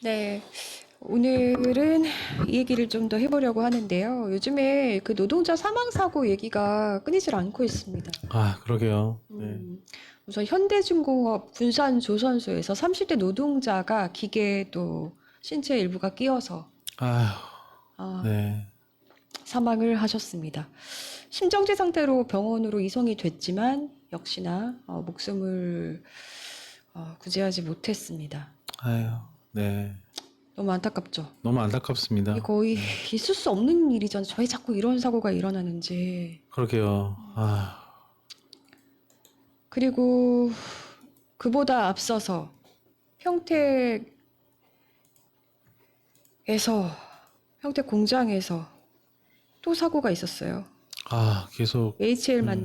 네, 오늘은 이 얘기를 좀 더 해보려고 하는데요. 요즘에 그 노동자 사망 사고 얘기가 끊이질 않고 있습니다. 아, 그러게요. 네. 음, 우선 현대중공업 군산조선소에서 30대 노동자가 기계에 또 신체 일부가 끼어서 아휴, 아, 네. 사망을 하셨습니다. 심정지 상태로 병원으로 이송이 됐지만 역시나 목숨을 구제하지 못했습니다. 아휴, 네. 너무 안타깝죠. 너무 이게 안타깝습니다. 거의 네. 있을 수 없는 일이잖아요. 왜 자꾸 이런 사고가 일어나는지. 그러게요. 그리고 그보다 앞서서 평택에서, 평택 공장에서 또 사고가 있었어요. 계속, HL 네.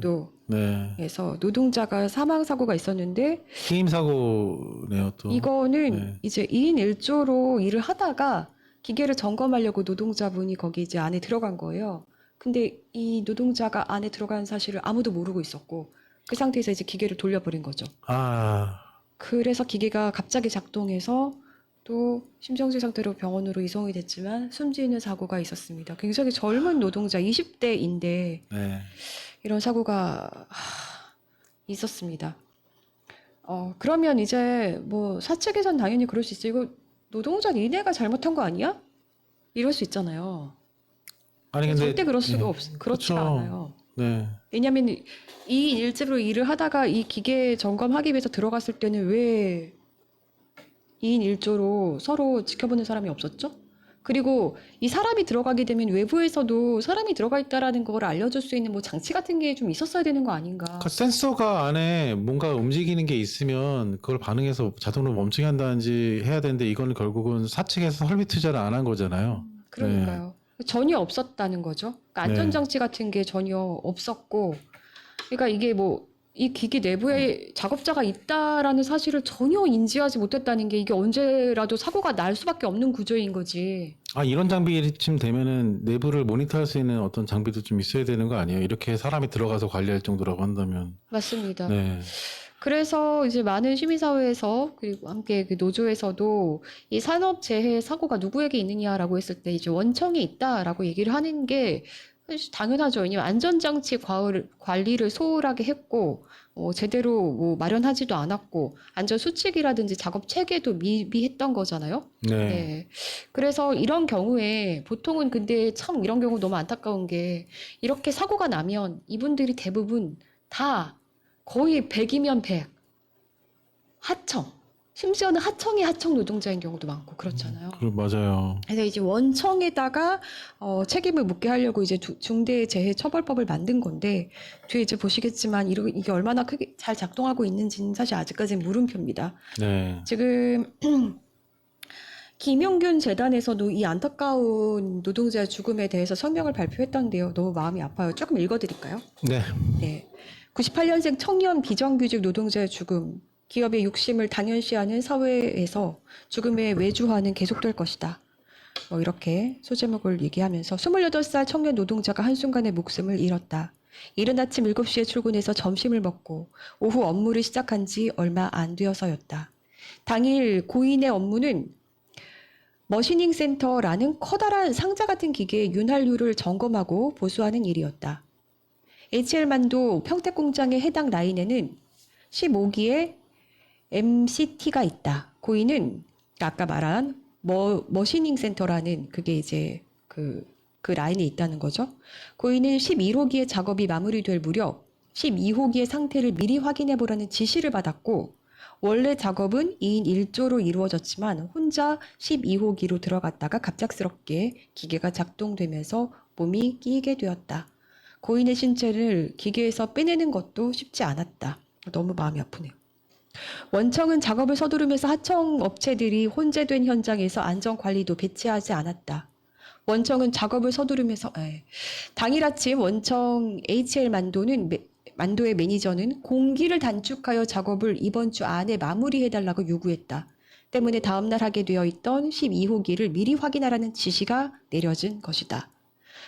네. 만도에서 노동자가 사망 사고가 있었는데 게임 사고네요, 또. 이거는 네. 이제 2인 1조로 일을 하다가 기계를 점검하려고 노동자분이 거기 이제 안에 들어간 거예요. 근데 이 노동자가 안에 들어간 사실을 아무도 모르고 있었고 그 상태에서 이제 기계를 돌려버린 거죠. 아, 그래서 기계가 갑자기 작동해서 또 심정지 상태로 병원으로 이송이 됐지만 숨지는 사고가 있었습니다. 굉장히 젊은 노동자 20대인데 네. 이런 사고가 있었습니다. 그러면 이제 뭐 사측에선 당연히 그럴 수 있어요. 이거 노동자 니네가 잘못한 거 아니야? 이럴 수 있잖아요. 아니, 근데, 절대 그럴 수가 예. 그렇지가 그렇죠. 않아요. 네. 왜냐면 이 일집으로 일을 하다가 이 기계 점검하기 위해서 들어갔을 때는 왜 2인 1조로 서로 지켜보는 사람이 없었죠? 그리고 이 사람이 들어가게 되면 외부에서도 사람이 들어가 있다라는 걸 알려줄 수 있는 뭐 장치 같은 게 좀 있었어야 되는 거 아닌가. 그 센서가 안에 뭔가 움직이는 게 있으면 그걸 반응해서 자동으로 멈추게 한다든지 해야 되는데 이거는 결국은 사측에서 설비 투자를 안 한 거잖아요. 네. 그러니까요. 전혀 없었다는 거죠. 그러니까 네. 안전장치 같은 게 전혀 없었고, 그러니까 이게 뭐, 이 기기 내부에 작업자가 있다라는 사실을 전혀 인지하지 못했다는 게 이게 언제라도 사고가 날 수밖에 없는 구조인 거지. 이런 장비쯤 되면은 내부를 모니터할 수 있는 어떤 장비도 좀 있어야 되는 거 아니에요? 이렇게 사람이 들어가서 관리할 정도라고 한다면. 맞습니다. 네. 그래서 이제 많은 시민사회에서 그리고 함께 그 노조에서도 이 산업재해 사고가 누구에게 있느냐라고 했을 때 이제 원청이 있다라고 얘기를 하는 게 사실 당연하죠. 왜냐면 안전장치 관리를 소홀하게 했고, 제대로 뭐 마련하지도 않았고, 안전수칙이라든지 작업 체계도 미비했던 거잖아요. 네. 네. 그래서 이런 경우에 보통은 근데 참 이런 경우 너무 안타까운 게 이렇게 사고가 나면 이분들이 대부분 다 거의 100이면 100. 하청. 심지어는 하청이 하청 노동자인 경우도 많고 그렇잖아요. 맞아요. 그래서 이제 원청에다가 책임을 묻게 하려고 이제 중대재해처벌법을 만든 건데 뒤에 이제 보시겠지만 이게 얼마나 크게 잘 작동하고 있는지는 사실 아직까지는 물음표입니다. 네. 지금 김용균 재단에서도 이 안타까운 노동자의 죽음에 대해서 성명을 발표했던데요. 너무 마음이 아파요. 조금 읽어드릴까요? 네. 네. 98년생 청년 비정규직 노동자의 죽음, 기업의 욕심을 당연시하는 사회에서 죽음의 외주화는 계속될 것이다. 뭐 이렇게 소제목을 얘기하면서 28살 청년 노동자가 한순간에 목숨을 잃었다. 이른 아침 7시에 출근해서 점심을 먹고 오후 업무를 시작한 지 얼마 안 되어서였다. 당일 고인의 업무는 머시닝 센터라는 커다란 상자 같은 기계의 윤활유를 점검하고 보수하는 일이었다. HL만도 평택 공장의 해당 라인에는 15기의 MCT가 있다. 고인은 아까 말한 머시닝 센터라는 그게 이제 그 라인에 있다는 거죠. 고인은 11호기의 작업이 마무리될 무렵 12호기의 상태를 미리 확인해 보라는 지시를 받았고 원래 작업은 2인 1조로 이루어졌지만 혼자 12호기로 들어갔다가 갑작스럽게 기계가 작동되면서 몸이 끼이게 되었다. 고인의 신체를 기계에서 빼내는 것도 쉽지 않았다. 너무 마음이 아프네요. 원청은 작업을 서두르면서 하청 업체들이 혼재된 현장에서 안전관리도 배치하지 않았다. 원청은 작업을 서두르면서 당일 아침 원청 만도의 매니저는 공기를 단축하여 작업을 이번 주 안에 마무리해달라고 요구했다. 때문에 다음날 하게 되어 있던 12호기를 미리 확인하라는 지시가 내려진 것이다.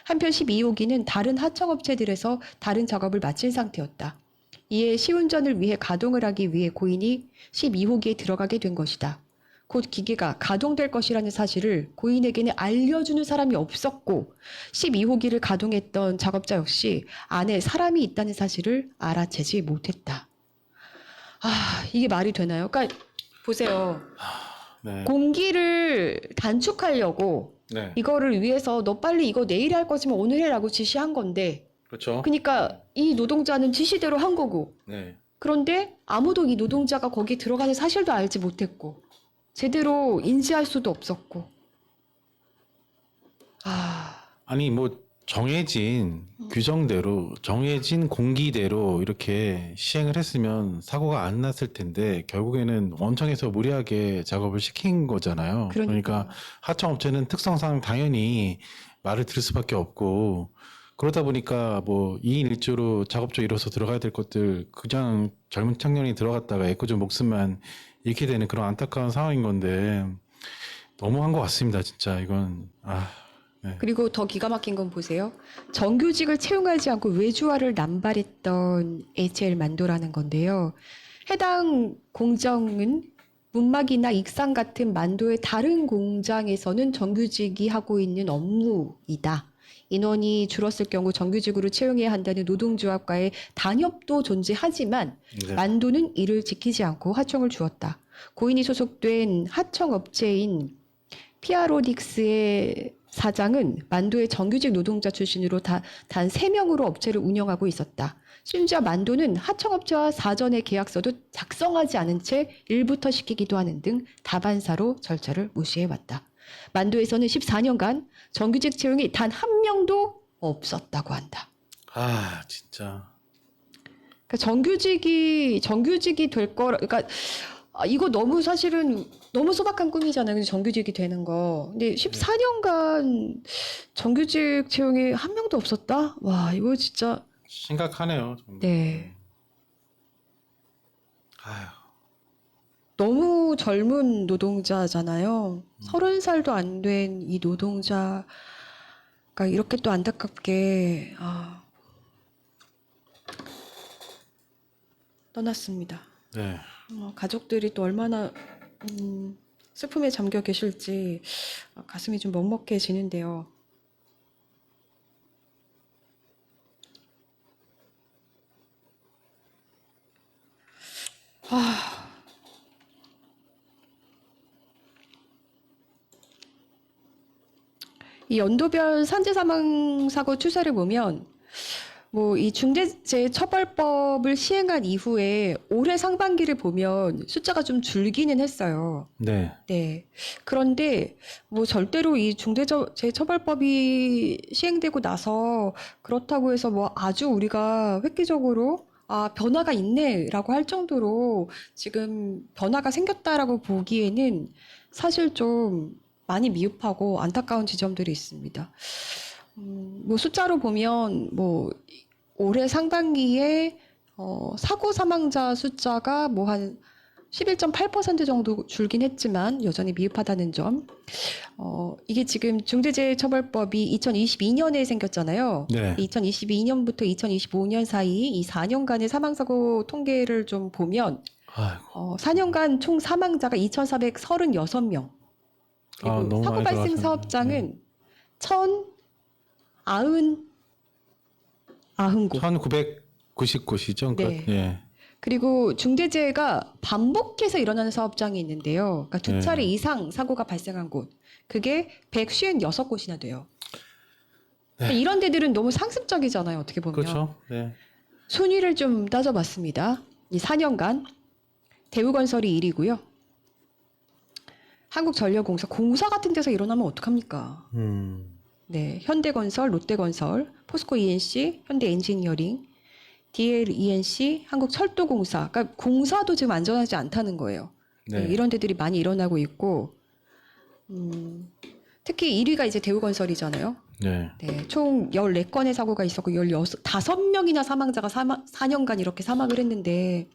한편 12호기는 다른 하청업체들에서 다른 작업을 마친 상태였다. 이에 시운전을 위해 가동을 하기 위해 고인이 12호기에 들어가게 된 것이다. 곧 기계가 가동될 것이라는 사실을 고인에게는 알려주는 사람이 없었고 12호기를 가동했던 작업자 역시 안에 사람이 있다는 사실을 알아채지 못했다. 아, 이게 말이 되나요? 그러니까 보세요. 네. 공기를 단축하려고 네. 이거를 위해서 너 빨리 이거 내일 할 거지만 오늘 해라고 지시한 건데 그렇죠. 그러니까 이 노동자는 지시대로 한 거고 네. 그런데 아무도 이 노동자가 거기 들어가는 사실도 알지 못했고 제대로 인지할 수도 없었고 아니 뭐 정해진 규정대로 정해진 공기대로 이렇게 시행을 했으면 사고가 안 났을 텐데 결국에는 원청에서 무리하게 작업을 시킨 거잖아요. 그러니까 하청업체는 특성상 당연히 말을 들을 수밖에 없고 그러다 보니까 뭐 2인 1조로 작업조 이뤄서 들어가야 될 것들 그냥 젊은 청년이 들어갔다가 애꿎은 목숨만 잃게 되는 그런 안타까운 상황인 건데 너무한 것 같습니다. 진짜 이건 네. 그리고 더 기가 막힌 건 보세요. 정규직을 채용하지 않고 외주화를 남발했던 HL 만도라는 건데요. 해당 공정은 문막이나 익산 같은 만도의 다른 공장에서는 정규직이 하고 있는 업무이다. 인원이 줄었을 경우 정규직으로 채용해야 한다는 노동조합과의 단협도 존재하지만 네. 만도는 이를 지키지 않고 하청을 주었다. 고인이 소속된 하청업체인 피아로닉스의 사장은 만도의 정규직 노동자 출신으로 단 3명으로 업체를 운영하고 있었다. 심지어 만도는 하청업체와 사전의 계약서도 작성하지 않은 채 일부터 시키기도 하는 등 다반사로 절차를 무시해왔다. 만도에서는 14년간 정규직 채용이 단 한 명도 없었다고 한다. 진짜. 그러니까 정규직이 될 거라, 그러니까 이거 너무 사실은 너무 소박한 꿈이잖아요. 근데 정규직이 되는 거. 근데 14년간 정규직 채용이 한 명도 없었다? 와, 이거 진짜. 심각하네요. 정말. 네. 아휴. 너무 젊은 노동자잖아요. 30살도 안 된 이 노동자가 이렇게 또 안타깝게 떠났습니다. 네. 가족들이 또 얼마나 슬픔에 잠겨 계실지 가슴이 좀 먹먹해지는데요. 이 연도별 산재 사망 사고 추세를 보면 뭐 이 중대재해처벌법을 시행한 이후에 올해 상반기를 보면 숫자가 좀 줄기는 했어요. 네. 네. 그런데 뭐 절대로 이 중대재해처벌법이 시행되고 나서 그렇다고 해서 뭐 아주 우리가 획기적으로 변화가 있네라고 할 정도로 지금 변화가 생겼다라고 보기에는 사실 좀 많이 미흡하고 안타까운 지점들이 있습니다. 뭐 숫자로 보면 뭐 올해 상반기에 사고 사망자 숫자가 뭐 한 11.8% 정도 줄긴 했지만 여전히 미흡하다는 점. 이게 지금 중대재해처벌법이 2022년에 생겼잖아요. 네. 2022년부터 2025년 사이 이 4년간의 사망사고 통계를 좀 보면 아이고. 4년간 총 사망자가 2,436명. 그리고 너무 사고 많이 발생 들어가셨네. 사업장은 1,090곳. 1999시죠? 네. 예. 그리고 중대재해가 반복해서 일어나는 사업장이 있는데요. 그러니까 두 차례 이상 사고가 발생한 곳. 그게 156곳이나 돼요. 그러니까 이런 데들은 너무 상습적이잖아요. 어떻게 보면. 그렇죠. 네. 순위를 좀 따져봤습니다. 이 4년간 대우건설이 1위고요. 한국전력공사, 공사 같은 데서 일어나면 어떡합니까? 네, 현대건설, 롯데건설, 포스코 ENC, 현대엔지니어링, DLENC, 한국철도공사. 그러니까 공사도 지금 안전하지 않다는 거예요. 네. 이런 데들이 많이 일어나고 있고, 특히 1위가 이제 대우건설이잖아요. 네. 네, 총 14건의 사고가 있었고 5명이나 사망자가 4년간 이렇게 사망을 했는데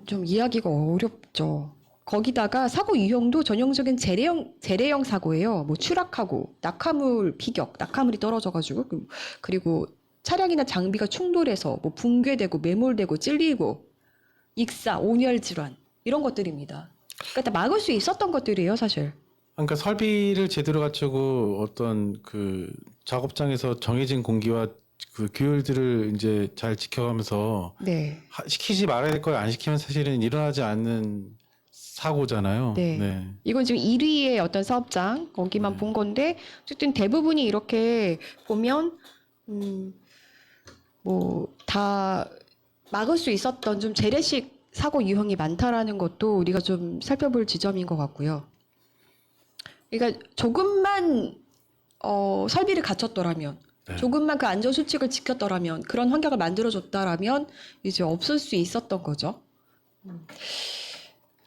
좀 이해하기가 어렵죠. 거기다가 사고 유형도 전형적인 재래형 사고예요. 뭐 추락하고 낙하물 피격, 낙하물이 떨어져가지고 그리고 차량이나 장비가 충돌해서 뭐 붕괴되고 매몰되고 찔리고 익사, 온열 질환 이런 것들입니다. 그러니까 다 막을 수 있었던 것들이에요, 사실. 그러니까 설비를 제대로 갖추고 어떤 그 작업장에서 정해진 공기와 그 규율들을 이제 잘 지켜가면서 네. 시키지 말아야 될 걸 안 시키면 사실은 일어나지 않는 사고잖아요. 네. 네. 이건 지금 1위의 어떤 사업장 거기만 네. 본 건데 어쨌든 대부분이 이렇게 보면 뭐 다 막을 수 있었던 좀 재래식 사고 유형이 많다라는 것도 우리가 좀 살펴볼 지점인 것 같고요. 그러니까 조금만 설비를 갖췄더라면, 네. 조금만 그 안전 수칙을 지켰더라면, 그런 환경을 만들어줬다라면 이제 없을 수 있었던 거죠.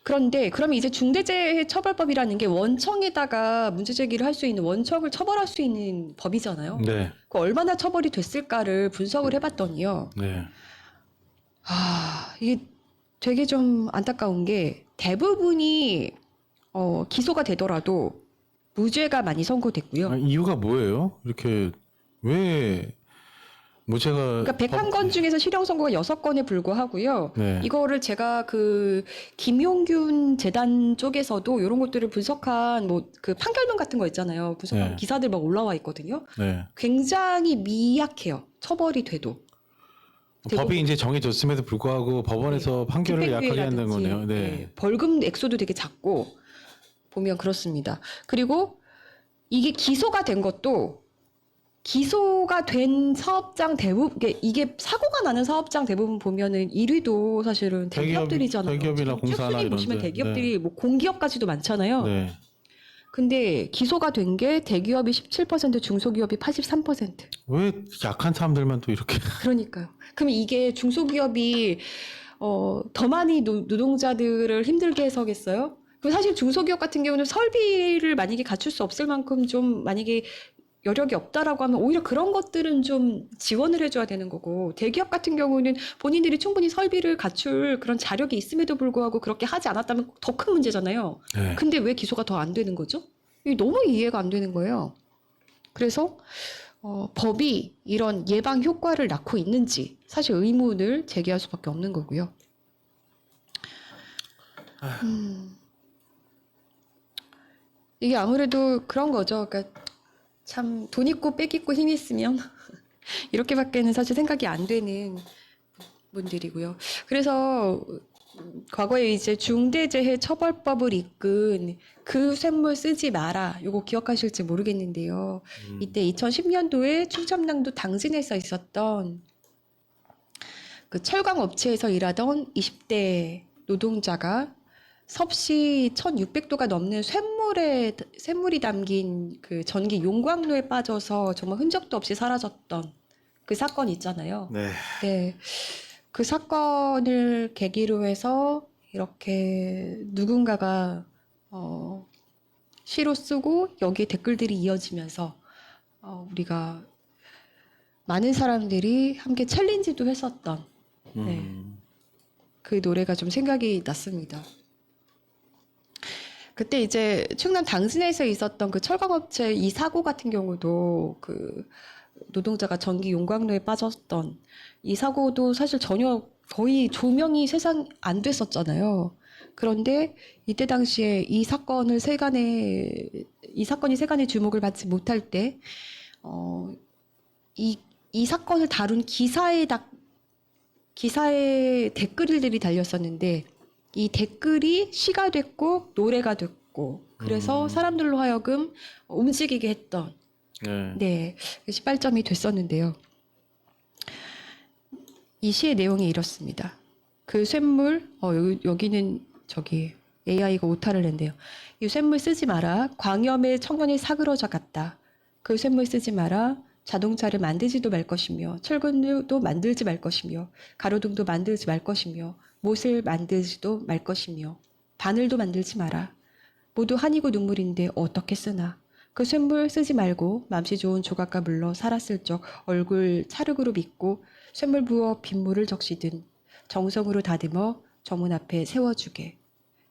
그런데 그러면 이제 중대재해처벌법이라는 게 원청에다가 문제 제기를 할 수 있는 원청을 처벌할 수 있는 법이잖아요. 네. 그 얼마나 처벌이 됐을까를 분석을 해봤더니요. 네. 이게 되게 좀 안타까운 게 대부분이 기소가 되더라도 무죄가 많이 선고됐고요. 이유가 뭐예요? 이렇게 왜 무죄가 그러니까 101건 중에서 실형 선고가 6건에 불과하고요. 네. 이거를 제가 그 김용균 재단 쪽에서도 이런 것들을 분석한 뭐 그 판결문 같은 거 있잖아요. 분석한 네. 기사들 막 올라와 있거든요. 네. 굉장히 미약해요. 처벌이 돼도. 법이 이제 정해졌음에도 불구하고 법원에서 판결을 약하게 한다는 집행유예라든지, 거네요. 네. 벌금 액수도 되게 작고 보면 그렇습니다. 그리고 이게 기소가 된 것도 기소가 된 사업장 대부분 이게 사고가 나는 사업장 대부분 보면은 1위도 사실은 대기업들이잖아요. 대기업이나 지금 공사나 쭉 이런 보시면 데. 대기업들이 뭐 공기업까지도 많잖아요. 네. 근데 기소가 된 게 대기업이 17%, 중소기업이 83%. 왜 약한 사람들만 또 이렇게 그러니까요. 그럼 이게 중소기업이 더 많이 노동자들을 힘들게 해서겠어요? 그럼 사실 중소기업 같은 경우는 설비를 만약에 갖출 수 없을 만큼 좀 만약에 여력이 없다라고 하면 오히려 그런 것들은 좀 지원을 해줘야 되는 거고 대기업 같은 경우는 본인들이 충분히 설비를 갖출 그런 자력이 있음에도 불구하고 그렇게 하지 않았다면 더 큰 문제잖아요. 네. 근데 왜 기소가 더 안 되는 거죠? 이게 너무 이해가 안 되는 거예요. 그래서 법이 이런 예방 효과를 낳고 있는지 사실 의문을 제기할 수밖에 없는 거고요. 이게 아무래도 그런 거죠. 그러니까 참 돈 있고 빽 있고 힘 있으면 이렇게밖에는 사실 생각이 안 되는 분들이고요. 그래서 과거에 이제 중대재해처벌법을 이끈 그 쇳물 쓰지 마라. 요거 기억하실지 모르겠는데요. 이때 2010년도에 충청남도 당진에서 있었던 그 철강 업체에서 일하던 20대 노동자가 섭씨 1600도가 넘는 쇳물이 담긴 그 전기 용광로에 빠져서 정말 흔적도 없이 사라졌던 그 사건 있잖아요. 네. 네. 그 사건을 계기로 해서 이렇게 누군가가 시로 쓰고 여기에 댓글들이 이어지면서 우리가 많은 사람들이 함께 챌린지도 했었던 네. 그 노래가 좀 생각이 났습니다. 그때 이제 충남 당진에서 있었던 그 철강업체 이 사고 같은 경우도 그 노동자가 전기 용광로에 빠졌던 이 사고도 사실 전혀 거의 조명이 세상 안 됐었잖아요. 그런데 이때 당시에 이 사건이 세간의 주목을 받지 못할 때, 이 사건을 다룬 기사에 댓글들이 달렸었는데, 이 댓글이 시가 됐고, 노래가 됐고, 그래서 사람들로 하여금 움직이게 했던, 네, 시발점이 됐었는데요. 이 시의 내용이 이렇습니다. 그 쇳물, 여기는 저기 AI가 오타를 낸대요. 이 쇳물 쓰지 마라. 광염에 청년이 사그러져 갔다. 그 쇳물 쓰지 마라. 자동차를 만들지도 말 것이며 철근도 만들지 말 것이며 가로등도 만들지 말 것이며 못을 만들지도 말 것이며 바늘도 만들지 마라. 모두 한이고 눈물인데 어떻게 쓰나. 그 쇳물 쓰지 말고 맘씨 좋은 조각과 물러 살았을 적 얼굴 찰흙으로 빚고 쇳물 부어 빗물을 적시든 정성으로 다듬어 정문 앞에 세워주게.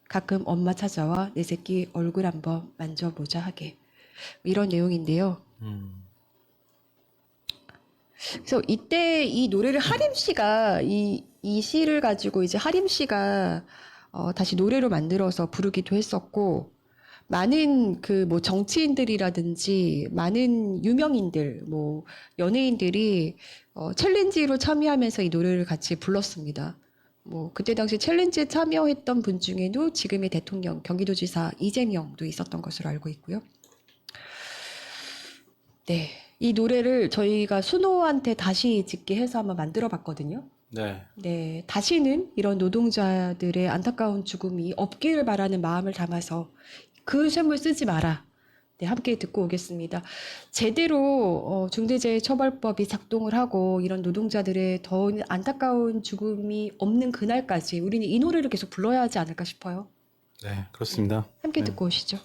가끔 엄마 찾아와 내 새끼 얼굴 한번 만져보자 하게. 이런 내용인데요. 그래서 이때 이 노래를 하림 씨가 이 시를 가지고 이제 하림 씨가 다시 노래로 만들어서 부르기도 했었고, 많은 뭐 정치인들이라든지 많은 유명인들, 뭐 연예인들이 챌린지로 참여하면서 이 노래를 같이 불렀습니다. 뭐 그때 당시 챌린지에 참여했던 분 중에도 지금의 대통령, 경기도지사 이재명도 있었던 것으로 알고 있고요. 네, 이 노래를 저희가 순호한테 다시 짓게 해서 한번 만들어 봤거든요. 네. 네, 다시는 이런 노동자들의 안타까운 죽음이 없기를 바라는 마음을 담아서 그 셈을 쓰지 마라. 네, 함께 듣고 오겠습니다. 제대로 중대재해처벌법이 작동을 하고 이런 노동자들의 더 안타까운 죽음이 없는 그날까지 우리는 이 노래를 계속 불러야 하지 않을까 싶어요. 네, 그렇습니다. 함께 네. 듣고 오시죠.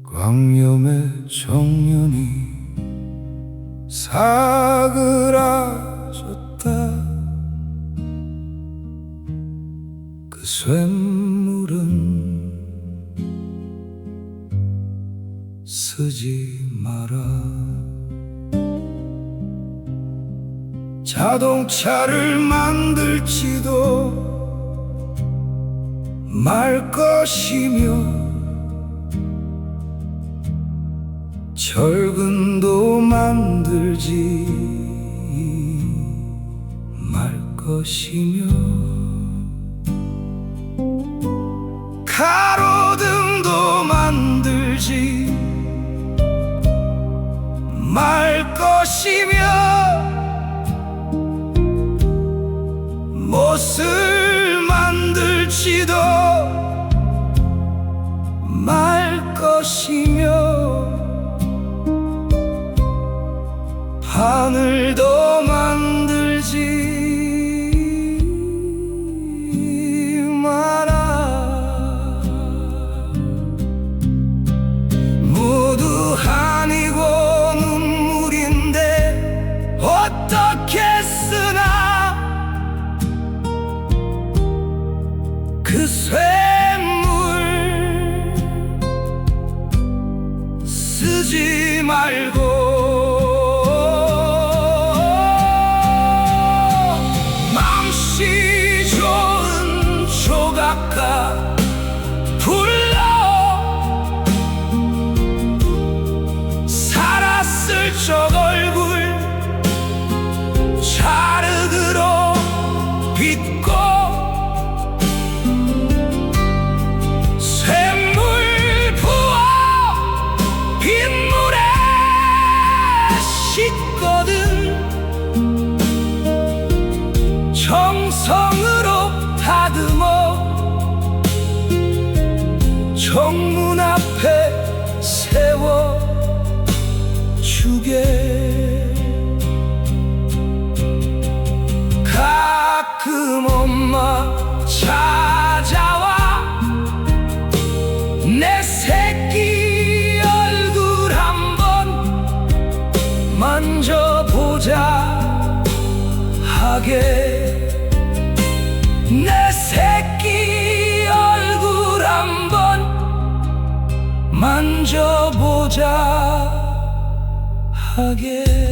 광염의 청년이 사그라졌다. 그 쇳물은 쓰지 마라. 자동차를 만들지도 말 것이며 철근도 만들지 말 것이며 가로등도 만들지 말 것이며 못을 만들지도 말 것이며 하늘도 만들지 마라. 모두 한이고 눈물인데 어떻게 쓰나. 그 쇳물 쓰지 말고 좋은 조각가 불러. 살았을 적 얼굴 자르그로 빚고 쇳물 부어 빗물에 씻거든. 정성으로 다듬어 정문 앞에 세워주게. 가끔 엄마 찾아와 내 새끼 얼굴 한번 만져보자 하게. 내 새끼 얼굴 한번 만져보자 하게.